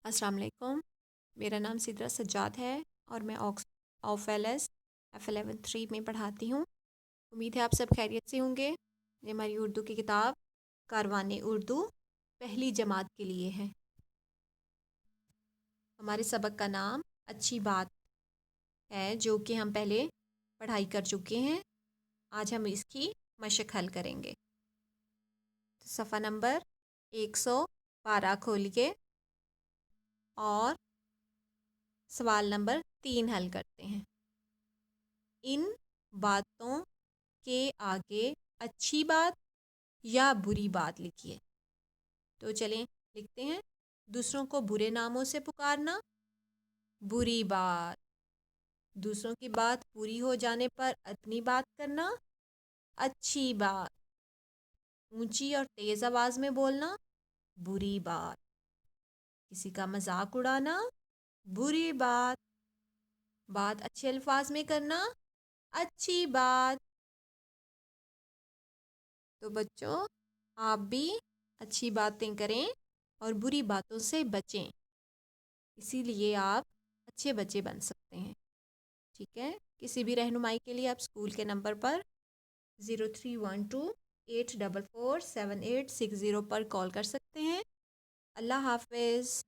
السلام علیکم. میرا نام سدرا سجاد ہے اور میں آف ایل ایس F11 میں پڑھاتی ہوں. امید ہے آپ سب خیریت سے ہوں گے. یہ ہماری اردو کی کتاب کاروان اردو پہلی جماعت کے لیے ہے. ہمارے سبق کا نام اچھی بات ہے، جو کہ ہم پہلے پڑھائی کر چکے ہیں. آج ہم اس کی مشق حل کریں گے. صفحہ نمبر 112 کھولیے اور سوال نمبر 3 حل کرتے ہیں. ان باتوں کے آگے اچھی بات یا بری بات لکھیے. تو چلیں لکھتے ہیں. دوسروں کو برے ناموں سے پکارنا بری بات. دوسروں کی بات پوری ہو جانے پر اپنی بات کرنا اچھی بات. اونچی اور تیز آواز میں بولنا بری بات. کسی کا مذاق اڑانا بری بات. بات اچھے الفاظ میں کرنا اچھی بات. تو بچوں، آپ بھی اچھی باتیں کریں اور بری باتوں سے بچیں. اسی لیے آپ اچھے بچے بن سکتے ہیں. ٹھیک ہے. کسی بھی رہنمائی کے لیے آپ اسکول کے نمبر پر 0312844786 پر کال کر سکتے ہیں. اللہ حافظ.